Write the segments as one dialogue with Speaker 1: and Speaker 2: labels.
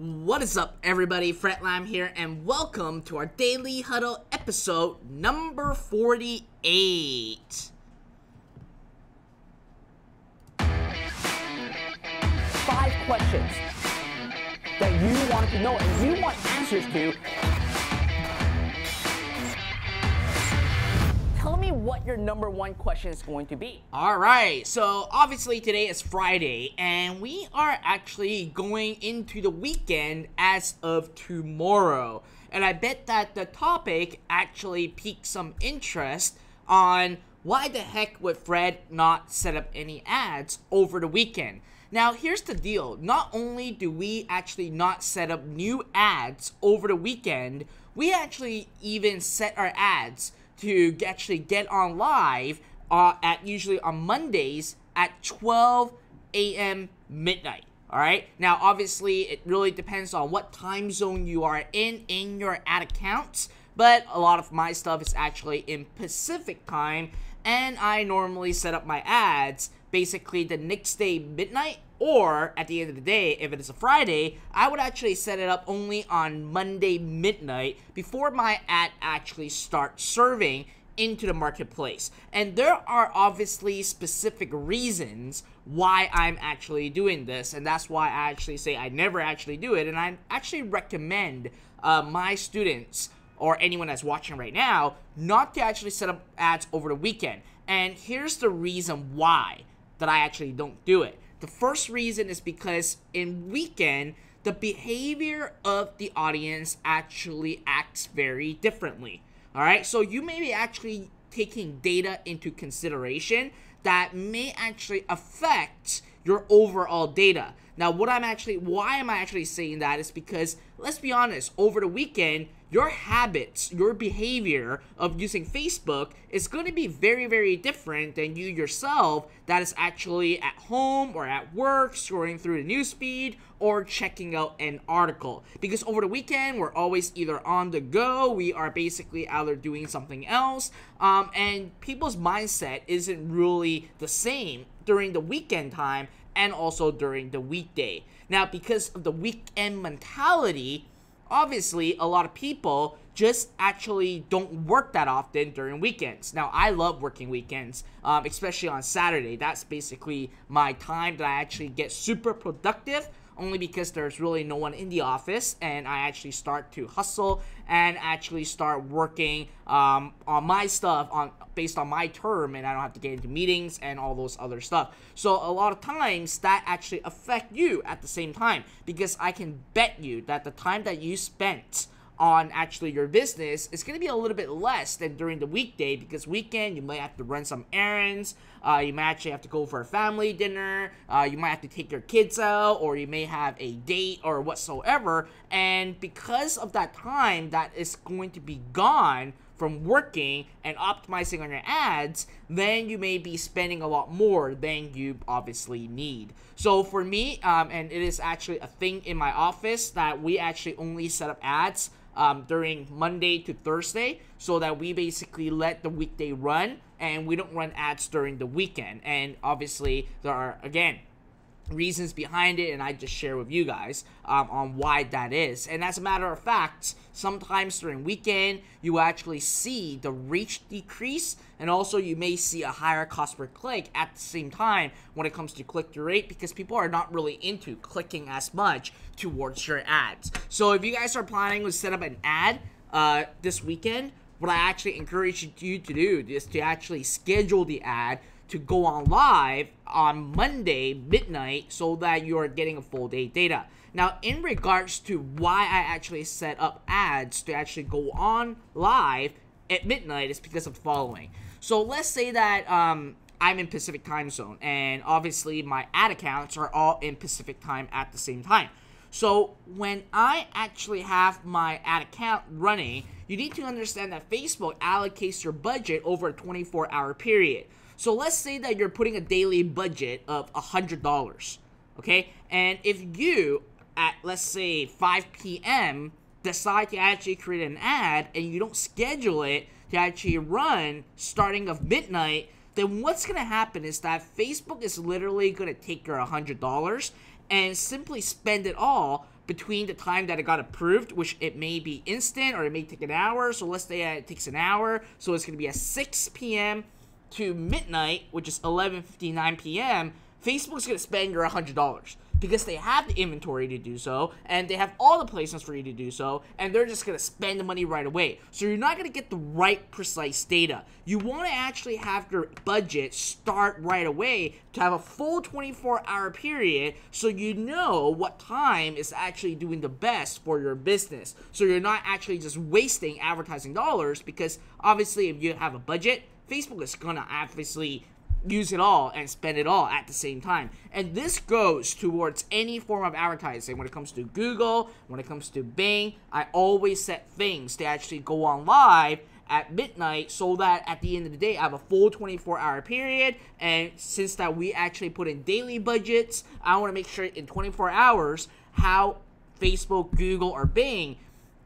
Speaker 1: What is up, everybody? Fred Lam here, and welcome to our Daily Huddle episode number 48.
Speaker 2: 5 questions that you want to know and you want answers to. Tell me what your number 1 question is going to be.
Speaker 1: Alright, so obviously today is Friday, and we are actually going into the weekend as of tomorrow. And I bet that the topic actually piqued some interest on why the heck would Fred not set up any ads over the weekend. Now, here's the deal. Not only do we actually not set up new ads over the weekend, we actually even set our ads to actually get on live at usually on Mondays at 12 a.m. midnight. Alright, now obviously it really depends on what time zone you are in your ad accounts, but a lot of my stuff is actually in Pacific time, and I normally set up my ads basically the next day midnight, or at the end of the day, if it is a Friday, I would actually set it up only on Monday midnight before my ad actually starts serving into the marketplace. And there are obviously specific reasons why I'm actually doing this, and that's why I actually say I never actually do it, and I actually recommend my students or anyone that's watching right now not to actually set up ads over the weekend. And here's the reason why that I actually don't do it. The first reason is because in weekend, the behavior of the audience actually acts very differently. Alright, so you may be actually taking data into consideration that may actually affect your overall data. Now, why am I actually saying that is because, let's be honest, over the weekend, your habits, your behavior of using Facebook is going to be very, very different than you yourself that is actually at home or at work, scrolling through the newsfeed or checking out an article. Because over the weekend, we're always either on the go, we are basically either doing something else, and people's mindset isn't really the same during the weekend time and also during the weekday. Now, because of the weekend mentality, obviously, a lot of people just actually don't work that often during weekends. Now, I love working weekends, especially on Saturday. That's basically my time that I actually get super productive, only because there's really no one in the office, and I actually start to hustle and actually start working on my stuff based on my term, and I don't have to get into meetings and all those other stuff. So a lot of times that actually affect you at the same time, because I can bet you that the time that you spent on actually your business is going to be a little bit less than during the weekday, because weekend you might have to run some errands, you might actually have to go for a family dinner, you might have to take your kids out, or you may have a date or whatsoever, and because of that time that is going to be gone from working and optimizing on your ads, then you may be spending a lot more than you obviously need. So for me, and it is actually a thing in my office, that we actually only set up ads during Monday to Thursday, so that we basically let the weekday run and we don't run ads during the weekend. And obviously there are, again, reasons behind it, and I just share with you guys on why that is. And as a matter of fact, sometimes during weekend you actually see the reach decrease, and also you may see a higher cost per click at the same time when it comes to click-through rate, because people are not really into clicking as much towards your ads. So if you guys are planning to set up an ad this weekend, what I actually encourage you to do is to actually schedule the ad to go on live on Monday midnight, so that you are getting a full day data. Now, in regards to why I actually set up ads to actually go on live at midnight, is because of the following. So let's say that I'm in Pacific time zone, and obviously my ad accounts are all in Pacific time at the same time. So when I actually have my ad account running, you need to understand that Facebook allocates your budget over a 24-hour period. So let's say that you're putting a daily budget of $100, okay? And if you, at let's say 5 p.m., decide to actually create an ad and you don't schedule it to actually run starting of midnight, then what's going to happen is that Facebook is literally going to take your $100 and simply spend it all between the time that it got approved, which it may be instant or it may take an hour. So let's say it takes an hour. So it's going to be at 6 p.m. to midnight, which is 11:59 p.m., Facebook's going to spend your $100 because they have the inventory to do so, and they have all the placements for you to do so, and they're just going to spend the money right away. So you're not going to get the right precise data. You want to actually have your budget start right away to have a full 24-hour period so you know what time is actually doing the best for your business. So you're not actually just wasting advertising dollars, because obviously if you have a budget, Facebook is going to obviously use it all and spend it all at the same time. And this goes towards any form of advertising. When it comes to Google, when it comes to Bing, I always set things to actually go on live at midnight so that at the end of the day I have a full 24-hour period. And since that we actually put in daily budgets, I want to make sure in 24 hours how Facebook, Google, or Bing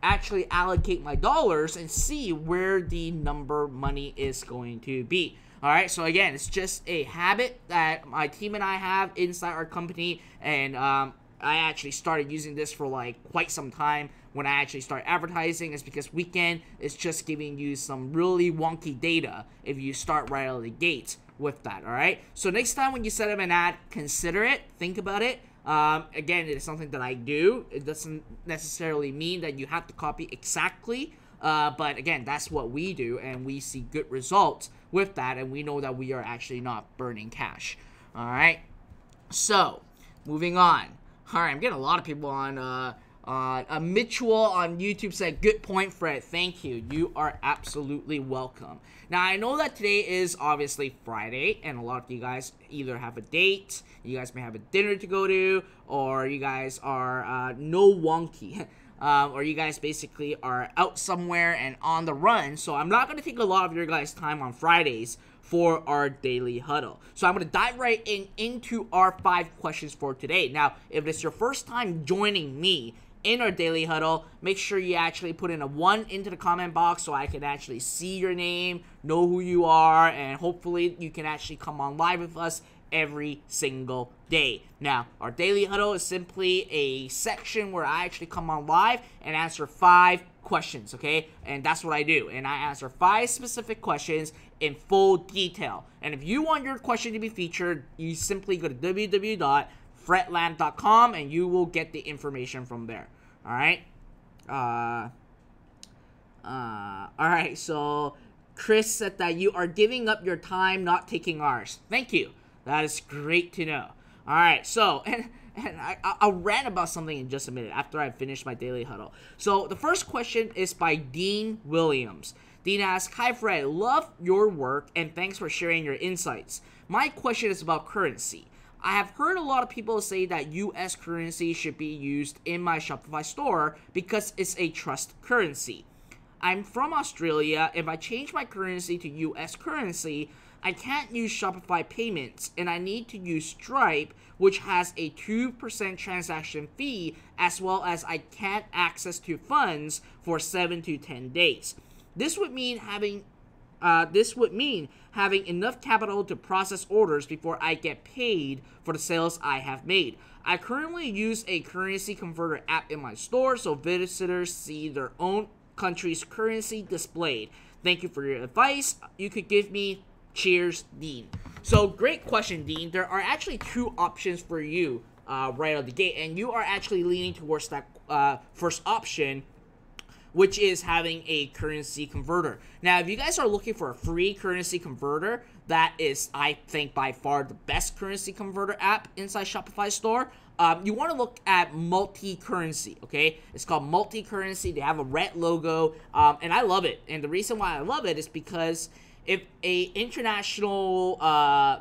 Speaker 1: actually allocate my dollars and see where the number money is going to be. Alright, so again, it's just a habit that my team and I have inside our company, and I actually started using this for like quite some time. When I actually start advertising, is because Weekend is just giving you some really wonky data if you start right out of the gate with that. Alright, so next time when you set up an ad, consider it, think about it. Again, it is something that I do. It doesn't necessarily mean that you have to copy exactly, but again, that's what we do, and we see good results with that, and we know that we are actually not burning cash. Alright, so moving on. Alright, I'm getting a lot of people on Mitchell on YouTube said, good point, Fred. Thank you. You are absolutely welcome. Now, I know that today is obviously Friday, and a lot of you guys either have a date, you guys may have a dinner to go to, or you guys are no wonky. Or you guys basically are out somewhere and on the run. So I'm not going to take a lot of your guys' time on Fridays for our daily huddle. So I'm going to dive right into our 5 questions for today. Now, if it's your first time joining me in our daily huddle, make sure you actually put in a 1 into the comment box so I can actually see your name, know who you are, and hopefully you can actually come on live with us every single day. Now, our daily huddle is simply a section where I actually come on live and answer 5 questions, okay? And that's what I do. And I answer 5 specific questions in full detail. And if you want your question to be featured, you simply go to www.fretlam.com and you will get the information from there. All right? All right, so Chris said that you are giving up your time, not taking ours. Thank you. That is great to know. All right, so, and I'll rant about something in just a minute after I finish my daily huddle. So the first question is by Dean Williams. Dean asks, hi Fred, love your work and thanks for sharing your insights. My question is about currency. I have heard a lot of people say that US currency should be used in my Shopify store because it's a trust currency. I'm from Australia. If I change my currency to US currency, I can't use Shopify payments, and I need to use Stripe, which has a 2% transaction fee, as well as I can't access to funds for 7 to 10 days. This would mean having enough capital to process orders before I get paid for the sales I have made. I currently use a currency converter app in my store, so visitors see their own country's currency displayed. Thank you for your advice. You could give me. Cheers, Dean. So, great question, Dean. There are actually 2 options for you right out of the gate, and you are actually leaning towards that first option, which is having a currency converter. Now, if you guys are looking for a free currency converter, that is, I think, by far the best currency converter app inside Shopify store. You want to look at multi-currency, okay? It's called multi-currency. They have a red logo, and I love it. And the reason why I love it is because if a international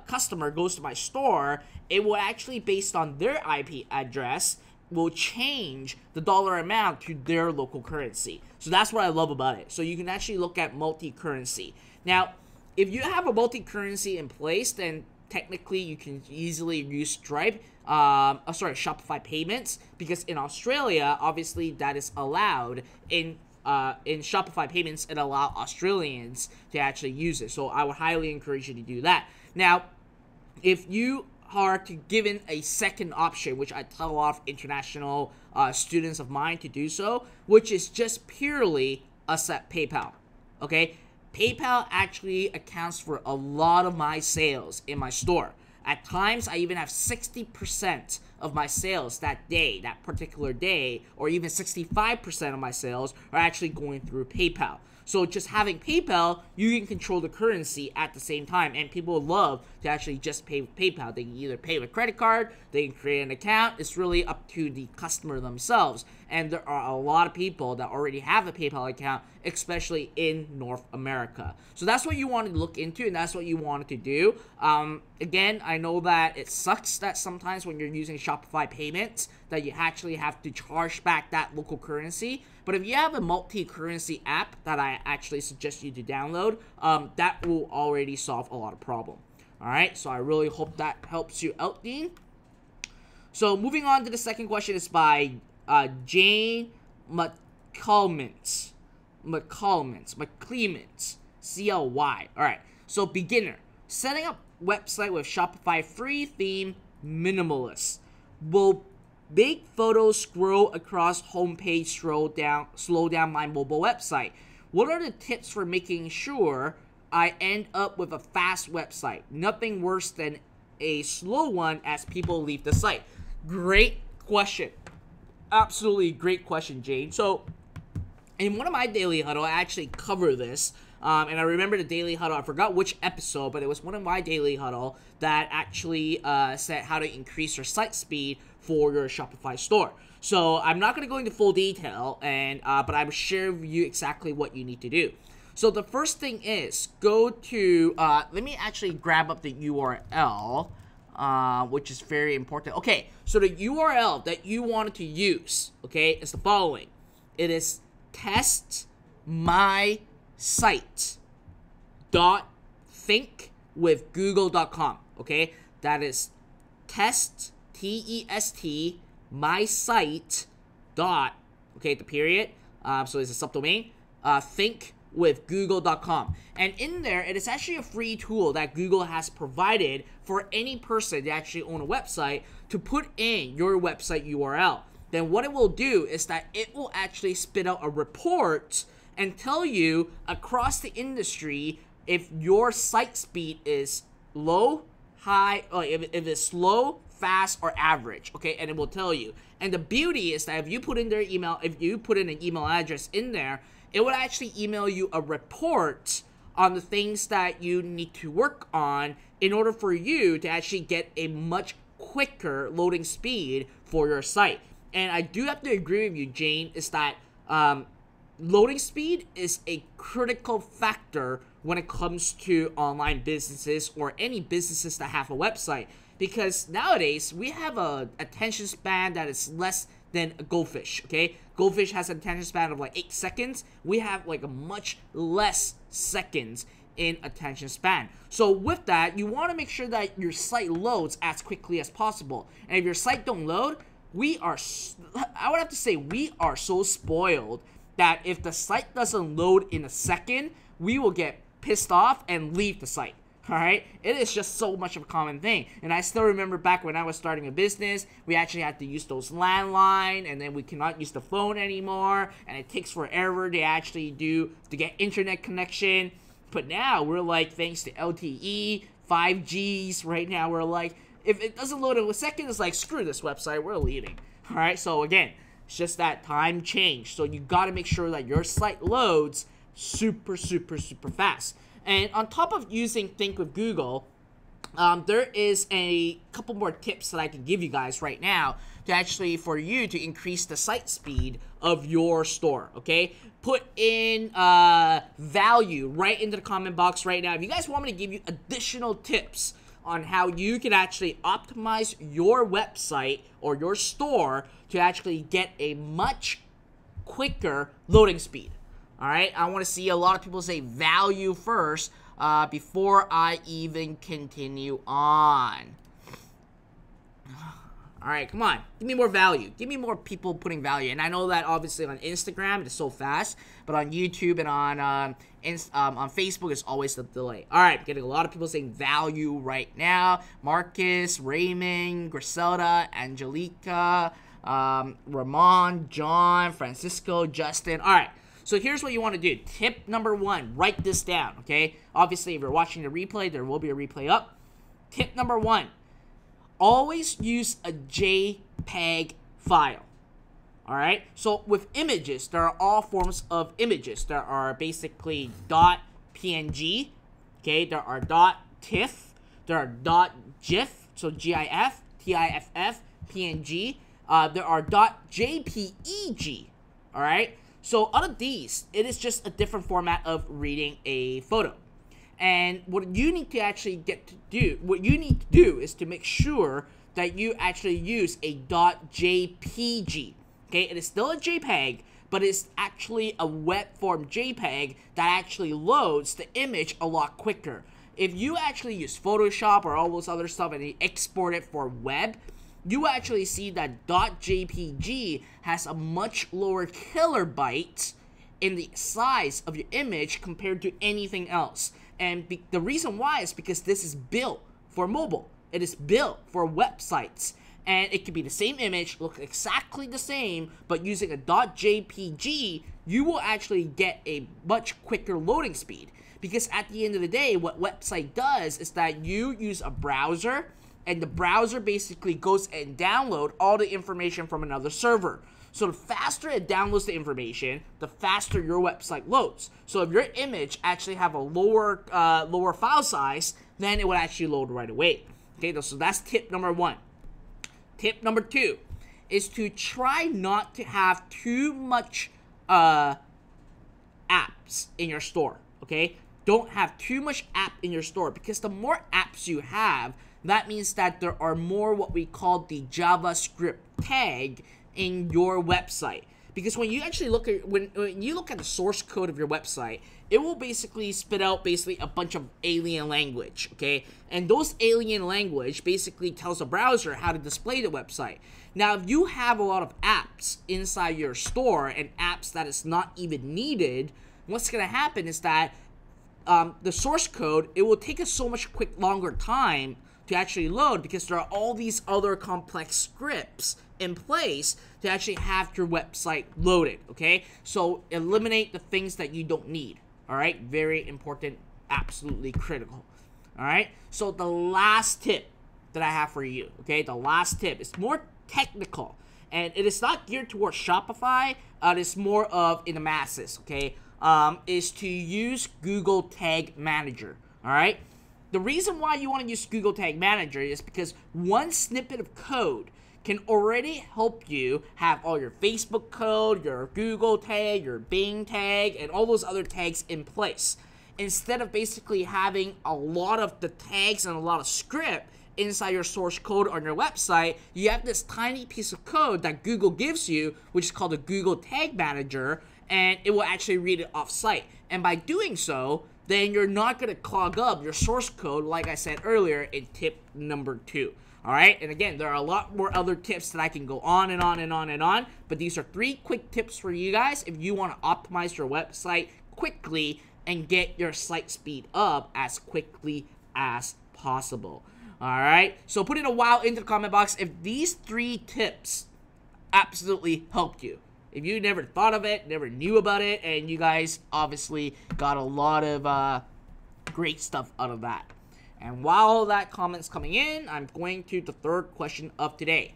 Speaker 1: customer goes to my store, it will actually, based on their IP address, will change the dollar amount to their local currency. So that's what I love about it. So you can actually look at multi-currency. Now, if you have a multi-currency in place, then technically you can easily use Stripe, Shopify payments, because in Australia, obviously that is allowed in Shopify payments and allow Australians to actually use it. So I would highly encourage you to do that. Now, if you hard to give in a second option, which I tell a lot of international students of mine to do so, which is just purely accept PayPal. Okay, PayPal actually accounts for a lot of my sales in my store. At times, I even have 60% of my sales that day, that particular day, or even 65% of my sales are actually going through PayPal. So just having PayPal, you can control the currency at the same time, and people love to actually just pay with PayPal. They can either pay with credit card, they can create an account. It's really up to the customer themselves, and there are a lot of people that already have a PayPal account, especially in North America. So that's what you want to look into, and that's what you wanted to do. Again, I know that it sucks that sometimes when you're using Shopify payments that you actually have to charge back that local currency. But if you have a multi-currency app that I actually suggest you to download, that will already solve a lot of problem. All right, so I really hope that helps you out, Dean. So moving on to the second question is by Jane McClements, CLY. All right, so beginner, setting up website with Shopify free theme minimalist. Will big photos scroll across homepage slow down my mobile website? What are the tips for making sure I end up with a fast website? Nothing worse than a slow one as people leave the site. Great question. Absolutely great question, Jane. So in one of my Daily Huddle, I actually cover this. And I remember the Daily Huddle, I forgot which episode, but it was one of my Daily Huddle that actually said how to increase your site speed for your Shopify store. So I'm not going to go into full detail, but I will share with you exactly what you need to do. So the first thing is go to, let me actually grab up the URL, which is very important. Okay, so the URL that you wanted to use, okay, is the following. It is testmysite.think.with google.com. Okay, that is test, T-E-S-T, my site dot, okay, the period, so it's a subdomain, think with google.com. And in there, it is actually a free tool that Google has provided for any person to actually own a website to put in your website URL. Then what it will do is that it will actually spit out a report and tell you across the industry if your site speed is low, high, or if it's slow, fast, or average, okay, and it will tell you. And the beauty is that if you put in their email, if you put in an email address in there, it will actually email you a report on the things that you need to work on in order for you to actually get a much quicker loading speed for your site. And I do have to agree with you, Jane, is that loading speed is a critical factor when it comes to online businesses or any businesses that have a website. Because nowadays, we have a attention span that is less than a goldfish, okay? Goldfish has an attention span of like 8 seconds. We have like a much less seconds in attention span. So with that, you want to make sure that your site loads as quickly as possible. And if your site don't load, I would have to say we are so spoiled that if the site doesn't load in a second, we will get pissed off and leave the site. Alright, it is just so much of a common thing. And I still remember back when I was starting a business, we actually had to use those landline, and then we cannot use the phone anymore, and it takes forever to actually to get internet connection. But now we're like, thanks to LTE, 5Gs, right now we're like, if it doesn't load in a second, it's like, screw this website, we're leaving. Alright, so again, it's just that time change. So you gotta make sure that your site loads super fast. And on top of using Think with Google, there is a couple more tips that I can give you guys right now to actually for you to increase the site speed of your store, okay? Put in value right into the comment box right now. If you guys want me to give you additional tips on how you can actually optimize your website or your store to actually get a much quicker loading speed. All right, I want to see a lot of people say value first before I even continue on. All All right, come on. Give me more value. Give me more people putting value. And I know that obviously on Instagram it is so fast, but on YouTube and on Facebook it's always the delay. All right, getting a lot of people saying value right now. Marcus, Raymond, Griselda, Angelica, Ramon, John, Francisco, Justin. All right. So here's what you want to do. Tip number 1, write this down, okay? Obviously, if you're watching the replay, there will be a replay up. Tip number 1, always use a JPEG file, all right? So with images, there are all forms of images. There are basically .png, okay? There are .tiff, there are .gif, so GIF, TIFF, PNG. There are .jpeg, all right? So out of these, it is just a different format of reading a photo. And what you need to actually do is to make sure that you actually use a .jpg. Okay, it is still a JPEG, but it's actually a web form JPEG that actually loads the image a lot quicker. If you actually use Photoshop or all those other stuff and you export it for web, you actually see that .jpg has a much lower kilobyte in the size of your image compared to anything else. And the reason why is because this is built for mobile. It is built for websites. And it could be the same image, look exactly the same, but using a .jpg, you will actually get a much quicker loading speed. Because at the end of the day, what website does is that you use a browser, and the browser basically goes and download all the information from another server. So the faster it downloads the information, the faster your website loads. So if your image actually have a lower file size, then it would actually load right away. Okay, so that's tip number 1. Tip number 2 is to try not to have too much apps in your store. Okay, don't have too much app in your store, because the more apps you have, that means that there are more what we call the JavaScript tag in your website. Because when you actually look at when you look at the source code of your website, it will basically spit out a bunch of alien language, okay? And those alien language basically tells the browser how to display the website. Now, if you have a lot of apps inside your store and apps that is not even needed, what's gonna happen is that the source code, it will take us so much longer time to actually load, because there are all these other complex scripts in place to actually have your website loaded, okay? So eliminate the things that you don't need, all right? Very important, absolutely critical, all right? So the last tip that I have for you, okay? The last tip is more technical, and it is not geared towards Shopify. It is more of in the masses, okay? Is to use Google Tag Manager, all right? The reason why you want to use Google Tag Manager is because one snippet of code can already help you have all your Facebook code, your Google tag, your Bing tag, and all those other tags in place. Instead of basically having a lot of the tags and a lot of script inside your source code on your website, you have this tiny piece of code that Google gives you, which is called a Google Tag Manager, and it will actually read it off-site. And by doing so, then you're not going to clog up your source code, like I said earlier in tip number 2. All right, and again, there are a lot more other tips that I can go on and on and on and on, but these are 3 quick tips for you guys if you want to optimize your website quickly and get your site speed up as quickly as possible. All right, so put in a wow into the comment box if these 3 tips absolutely helped you. If you never thought of it, never knew about it, and you guys obviously got a lot of great stuff out of that. And while that comment's coming in, I'm going to the 3rd question of today.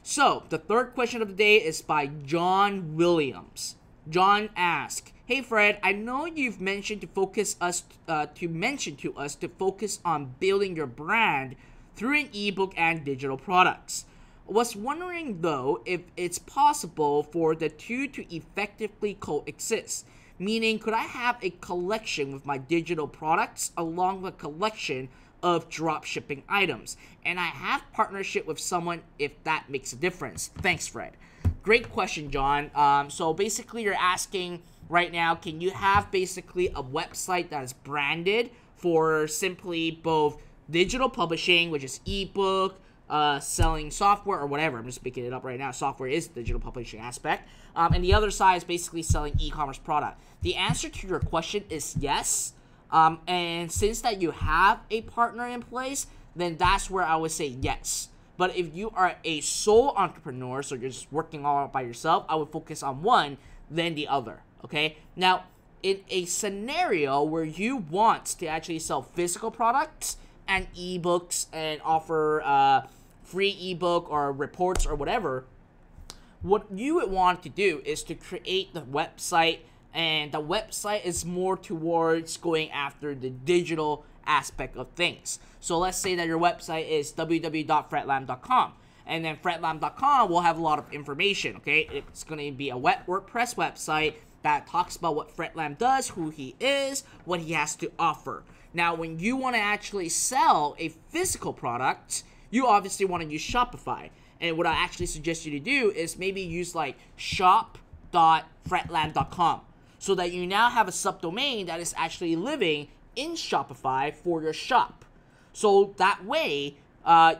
Speaker 1: So, the 3rd question of the day is by John Williams. John asks, "Hey Fred, I know you've mentioned to focus to focus on building your brand through an ebook and digital products. Was wondering though if it's possible for the 2 to effectively coexist. Meaning, could I have a collection with my digital products along with a collection of drop shipping items? And I have partnership with someone if that makes a difference. Thanks, Fred." Great question, John. So basically you're asking right now, can you have basically a website that is branded for simply both digital publishing, which is ebook, selling software or whatever. I'm just picking it up right now. Software is the digital publishing aspect. And the other side is basically selling e-commerce product. The answer to your question is yes. And since that you have a partner in place, then that's where I would say yes. But if you are a sole entrepreneur, so you're just working all out by yourself, I would focus on one, then the other, okay? Now, in a scenario where you want to actually sell physical products and ebooks and offer free ebook or reports or whatever, what you would want to do is to create the website, and the website is more towards going after the digital aspect of things. So let's say that your website is www.fretlam.com, and then fretlam.com will have a lot of information, okay? It's going to be a WordPress website that talks about what Fretlam does, who he is, what he has to offer. Now, when you want to actually sell a physical product, you obviously want to use Shopify. And what I actually suggest you to do is maybe use like shop.fretlam.com, so that you now have a subdomain that is actually living in Shopify for your shop. So that way,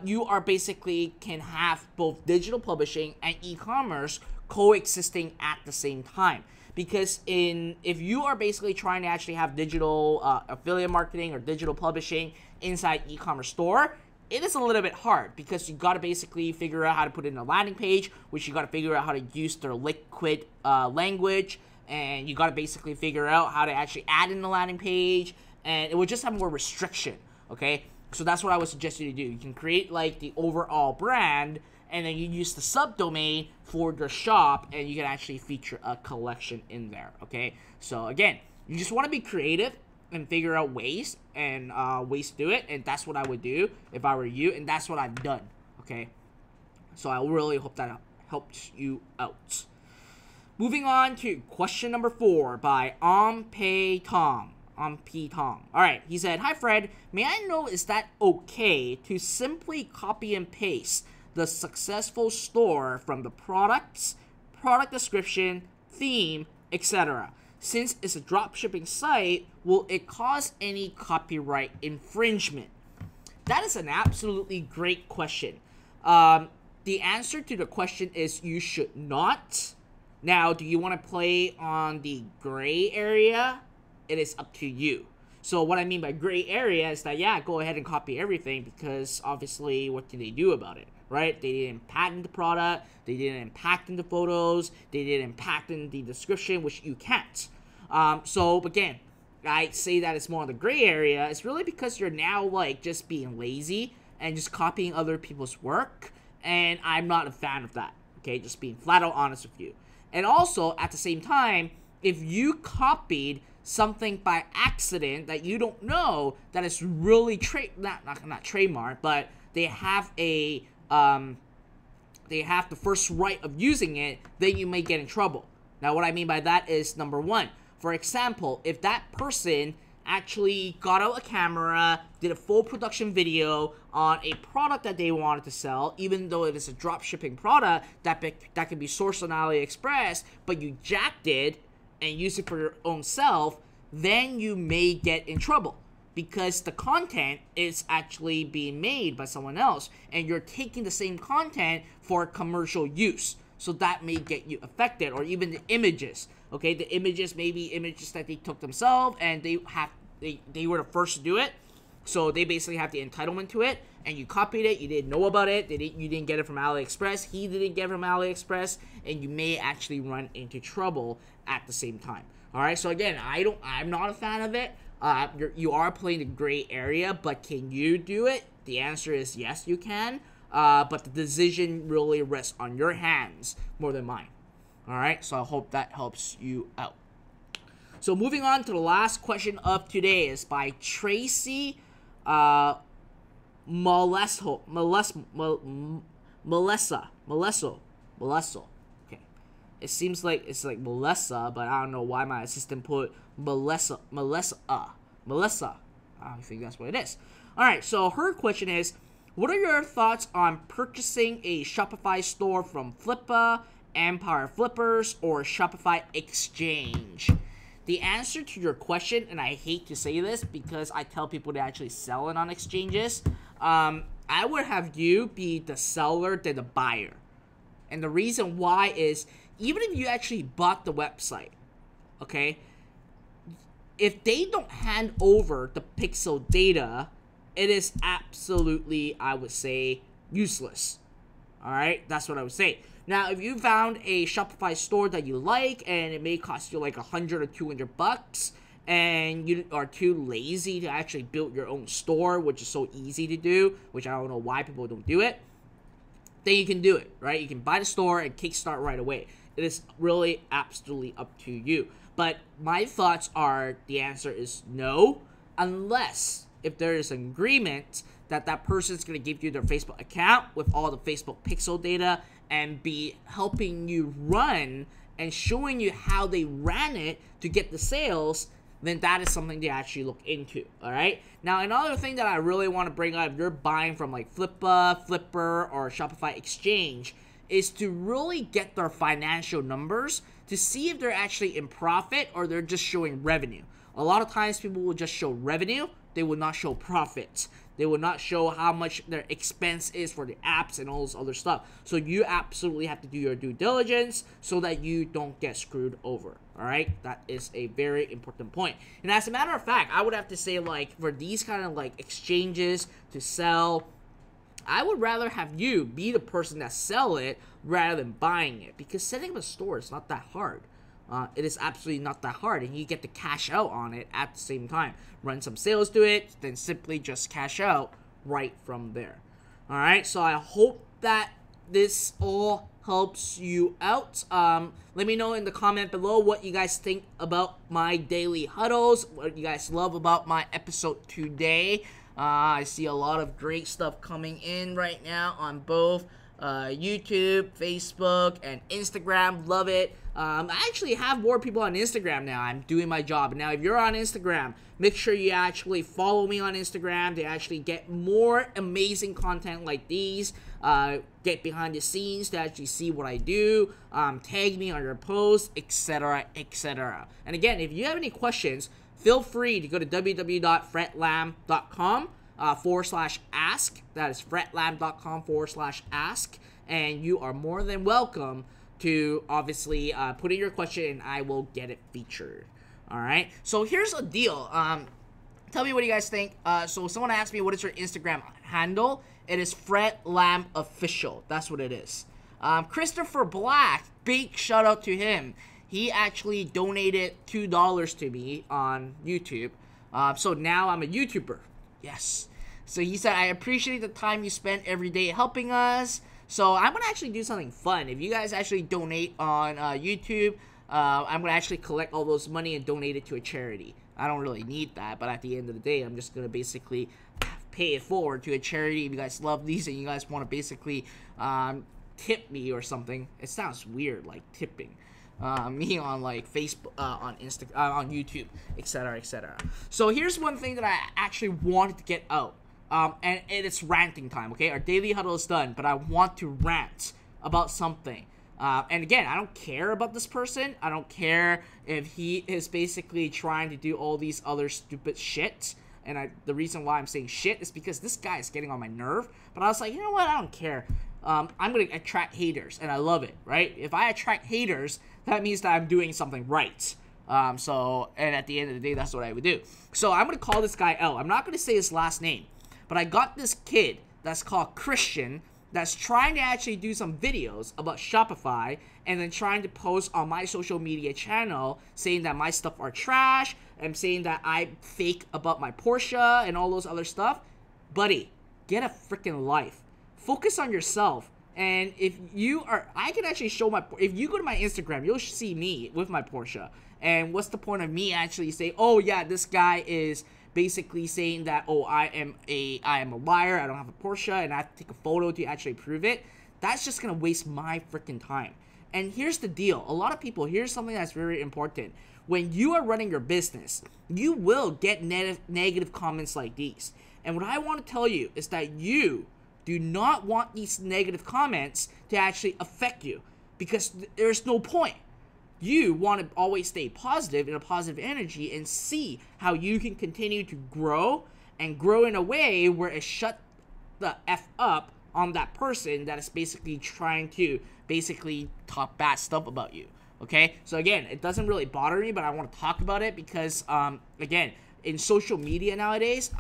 Speaker 1: you are basically can have both digital publishing and e-commerce coexisting at the same time. Because if you are basically trying to actually have digital affiliate marketing or digital publishing inside e-commerce store, it is a little bit hard, because you got to basically figure out how to put it in a landing page, which you got to figure out how to use their liquid language, and you got to basically figure out how to actually add in the landing page, and it will just have more restriction, okay? So that's what I would suggest you to do. You can create like the overall brand, and then you use the subdomain for your shop, and you can actually feature a collection in there, okay? So again, you just want to be creative and figure out ways to do it, and that's what I would do if I were you, and that's what I've done, okay? So I really hope that helps you out. Moving on to question number 4 by Tom. Alright, he said, "Hi Fred, may I know, is that okay to simply copy and paste the successful store from the products, product description, theme, etc.? Since it's a dropshipping site, will it cause any copyright infringement?" That is an absolutely great question. The answer to the question is you should not. Now, do you want to play on the gray area? It is up to you. So what I mean by gray area is that, yeah, go ahead and copy everything, because obviously what can they do about it, right? They didn't patent the product, they didn't patent the photos, they didn't patent the description, which you can't. So again, I say that it's more on the gray area. It's really because you're now like just being lazy and just copying other people's work, and I'm not a fan of that, okay? Just being flat out honest with you. And also, at the same time, if you copied something by accident that you don't know that is really not trademark, but they have the first right of using it, then you may get in trouble. Now, what I mean by that is, number one, for example, if that person actually got out a camera, did a full production video on a product that they wanted to sell, even though it is a drop shipping product that can be sourced on AliExpress, but you jacked it and use it for your own self, then you may get in trouble, because the content is actually being made by someone else, and you're taking the same content for commercial use. So that may get you affected. Or even the images, okay? The images may be images that they took themselves, and they were the first to do it, so they basically have the entitlement to it, and you copied it, you didn't know about it, you didn't get it from AliExpress, he didn't get it from AliExpress, and you may actually run into trouble at the same time. Alright, so again, I'm not a fan of it. You are playing the gray area, but can you do it? The answer is yes, you can. But the decision really rests on your hands more than mine. Alright, so I hope that helps you out. So moving on to the last question of today is by Tracy Molesso. Okay. It seems like it's like Melissa, but I don't know why my assistant put Melissa. I think that's what it is. Alright, so her question is, what are your thoughts on purchasing a Shopify store from Flippa, Empire Flippers, or Shopify Exchange? The answer to your question, and I hate to say this because I tell people to actually sell it on exchanges, I would have you be the seller than the buyer. And the reason why is, even if you actually bought the website, okay, if they don't hand over the pixel data, it is absolutely, I would say, useless. Alright, that's what I would say. Now, if you found a Shopify store that you like, and it may cost you like $100 or $200, and you are too lazy to actually build your own store, which is so easy to do, which I don't know why people don't do it, then you can do it, right? You can buy the store and kickstart right away. It is really absolutely up to you. But my thoughts are, the answer is no, unless if there is an agreement that that person is going to give you their Facebook account with all the Facebook pixel data and be helping you run and showing you how they ran it to get the sales, then that is something to actually look into, all right? Now, another thing that I really want to bring up, if you're buying from like Flipper, or Shopify Exchange, is to really get their financial numbers to see if they're actually in profit or they're just showing revenue. A lot of times people will just show revenue, they will not show profits. They will not show how much their expense is for the apps and all this other stuff. So you absolutely have to do your due diligence so that you don't get screwed over. All right, that is a very important point. And as a matter of fact, I would have to say, like, for these kind of like exchanges to sell, I would rather have you be the person that sell it rather than buying it, because setting up a store is not that hard. It is absolutely not that hard, and you get to cash out on it at the same time. Run some sales to it, then simply just cash out right from there. Alright, so I hope that this all helps you out. Let me know in the comment below what you guys think about my daily huddles, what you guys love about my episode today. I see a lot of great stuff coming in right now on both YouTube, Facebook, and Instagram. Love it. I actually have more people on Instagram now. I'm doing my job. Now, if you're on Instagram, make sure you actually follow me on Instagram to actually get more amazing content like these. Get behind the scenes to actually see what I do. Tag me on your posts, etc., etc. And again, if you have any questions, feel free to go to www.fretlam.com /ask. That is fretlam.com/ask. And you are more than welcome to obviously put in your question and I will get it featured. Alright, so here's a deal. Tell me what you guys think. So someone asked me, what is your Instagram handle? It is FretLamOfficial. That's what it is. Christopher Black, big shout out to him. He actually donated $2 to me on YouTube. So now I'm a YouTuber. Yes. So he said, I appreciate the time you spend every day helping us. So I'm going to actually do something fun. If you guys actually donate on YouTube, I'm going to actually collect all those money and donate it to a charity. I don't really need that, but at the end of the day, I'm just going to basically pay it forward to a charity. If you guys love these and you guys want to basically tip me or something. It sounds weird, like tipping. Me on like Facebook, on Instagram, on YouTube, etc., etc. So here's one thing that I actually wanted to get out. And it's ranting time, okay? Our daily huddle is done, but I want to rant about something. And again, I don't care about this person. I don't care if he is basically trying to do all these other stupid shit. And the reason why I'm saying shit is because this guy is getting on my nerve. But I was like, you know what? I don't care. I'm going to attract haters, and I love it, right? If I attract haters, that means that I'm doing something right. And at the end of the day, that's what I would do. So I'm going to call this guy out. I'm not going to say his last name. But I got this kid that's called Christian that's trying to actually do some videos about Shopify and then trying to post on my social media channel saying that my stuff are trash and saying that I fake about my Porsche and all those other stuff. Buddy, get a freaking life. Focus on yourself. And if you are, I can actually show if you go to my Instagram, you'll see me with my Porsche. And what's the point of me actually saying, oh yeah, this guy is basically saying that, oh, I am a liar, I don't have a Porsche, and I have to take a photo to actually prove it. That's just gonna waste my freaking time. And here's the deal. A lot of people, here's something that's very important. When you are running your business, you will get negative comments like these. And what I want to tell you is that you do not want these negative comments to actually affect you, because there's no point. You want to always stay positive in a positive energy and see how you can continue to grow and grow in a way where it shut the F up on that person that is basically trying to talk bad stuff about you. Okay, so again, it doesn't really bother me, but I want to talk about it because again, in social media nowadays,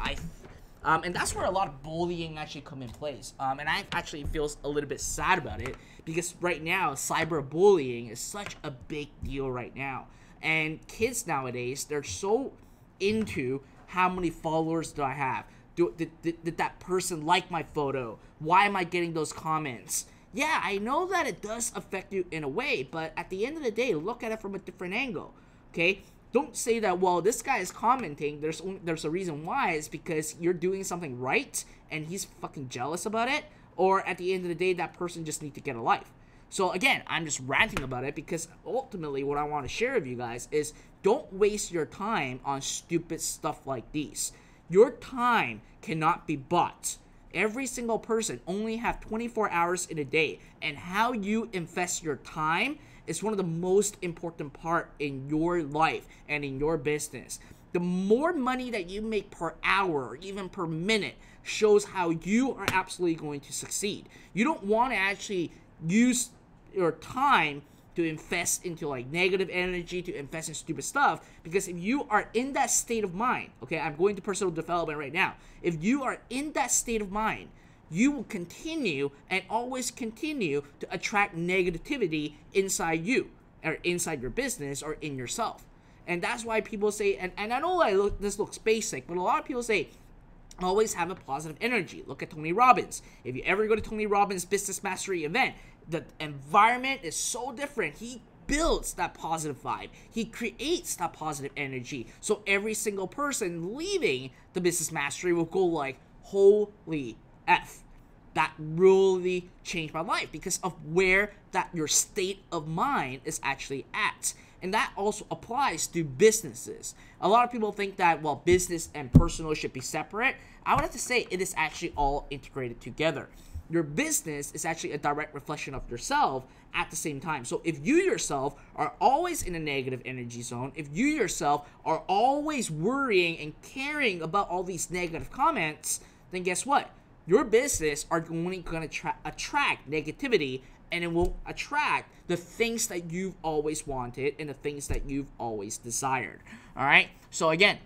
Speaker 1: and that's where a lot of bullying actually come in place. And I actually feel a little bit sad about it because right now, cyberbullying is such a big deal right now. And kids nowadays, they're so into how many followers do I have? Did that person like my photo? Why am I getting those comments? Yeah, I know that it does affect you in a way, but at the end of the day, look at it from a different angle, okay? Don't say that, well, this guy is commenting, there's a reason why. It's because you're doing something right and he's fucking jealous about it, or at the end of the day, that person just needs to get a life. So again, I'm just ranting about it because ultimately what I want to share with you guys is don't waste your time on stupid stuff like these. Your time cannot be bought. Every single person only have 24 hours in a day, and how you invest your time is one of the most important part in your life and in your business. The more money that you make per hour or even per minute shows how you are absolutely going to succeed. You don't want to actually use your time to invest into like negative energy, to invest in stupid stuff, because if you are in that state of mind, okay, I'm going to personal development right now. If you are in that state of mind, you will continue and always continue to attract negativity inside you, or inside your business, or in yourself. And that's why people say, and I know this looks basic, but a lot of people say, always have a positive energy. Look at Tony Robbins. If you ever go to Tony Robbins' Business Mastery event, the environment is so different. He builds that positive vibe. He creates that positive energy. So every single person leaving the Business Mastery will go like, holy F. That really changed my life because of where that your state of mind is actually at. And that also applies to businesses. A lot of people think that, well, business and personal should be separate. I would have to say it is actually all integrated together. Your business is actually a direct reflection of yourself at the same time. So if you yourself are always in a negative energy zone, if you yourself are always worrying and caring about all these negative comments, then guess what? Your business are only going to attract negativity, and it will attract the things that you've always wanted and the things that you've always desired. All right. So again,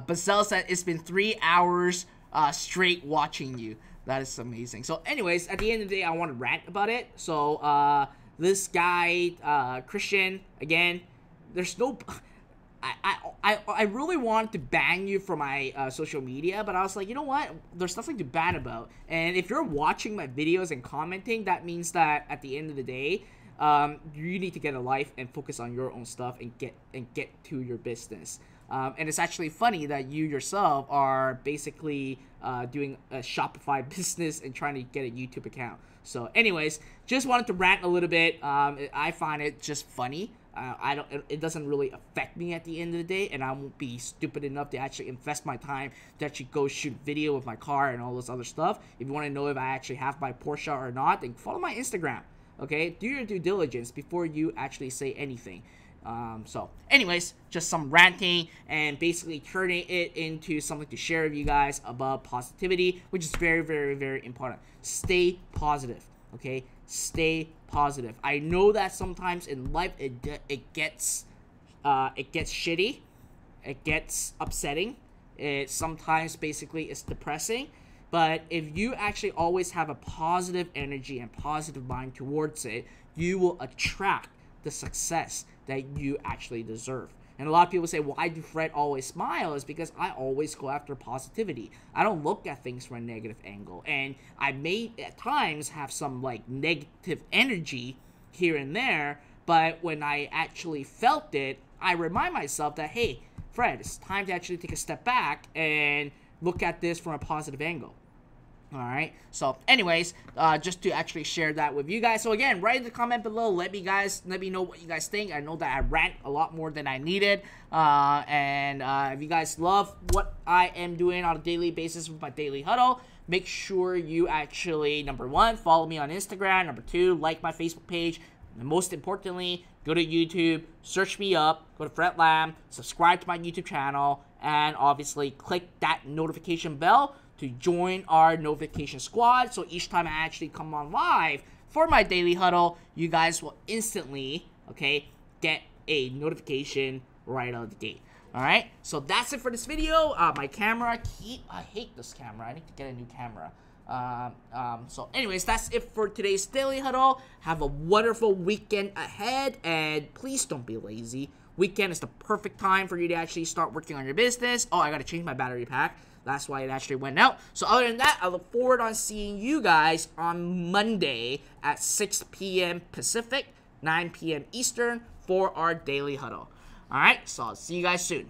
Speaker 1: Basel said it's been 3 hours straight watching you. That is amazing. So anyways, at the end of the day, I want to rant about it. So this guy, Christian, again, there's no... I really wanted to ban you from my social media, but I was like, you know what? There's nothing to ban about. And if you're watching my videos and commenting, that means that at the end of the day, you need to get a life and focus on your own stuff and get to your business. And it's actually funny that you yourself are basically doing a Shopify business and trying to get a YouTube account. So anyways, just wanted to rant a little bit. I find it just funny. It doesn't really affect me at the end of the day, and I won't be stupid enough to actually invest my time to actually go shoot video with my car and all this other stuff. If you want to know if I actually have my Porsche or not, then follow my Instagram, okay? Do your due diligence before you actually say anything. So anyways, just some ranting and basically turning it into something to share with you guys about positivity, which is very, very, very important. Stay positive, okay? Stay positive. I know that sometimes in life it gets shitty, it gets upsetting, it sometimes basically is depressing, but if you actually always have a positive energy and positive mind towards it, you will attract the success that you actually deserve. And a lot of people say, why do Fred always smile? Is because I always go after positivity. I don't look at things from a negative angle. And I may at times have some like negative energy here and there, but when I actually felt it, I remind myself that, hey, Fred, it's time to actually take a step back and look at this from a positive angle. All right. So anyways, just to actually share that with you guys. So again, write in the comment below. Let me know what you guys think. I know that I rant a lot more than I needed. And if you guys love what I am doing on a daily basis with my daily huddle, make sure you actually, number one, follow me on Instagram. Number two, like my Facebook page. And most importantly, go to YouTube, search me up, go to Fred Lam, subscribe to my YouTube channel, and obviously click that notification bell to join our notification squad. So each time I actually come on live for my daily huddle, you guys will instantly, okay, get a notification right out of the gate. Alright, so that's it for this video. My camera, I hate this camera. I need to get a new camera. So anyways, that's it for today's daily huddle. Have a wonderful weekend ahead, and please don't be lazy. Weekend is the perfect time for you to actually start working on your business. Oh, I gotta change my battery pack. That's why it actually went out. So other than that, I look forward on seeing you guys on Monday at 6 p.m. Pacific, 9 p.m. Eastern for our daily huddle. Alright, so I'll see you guys soon.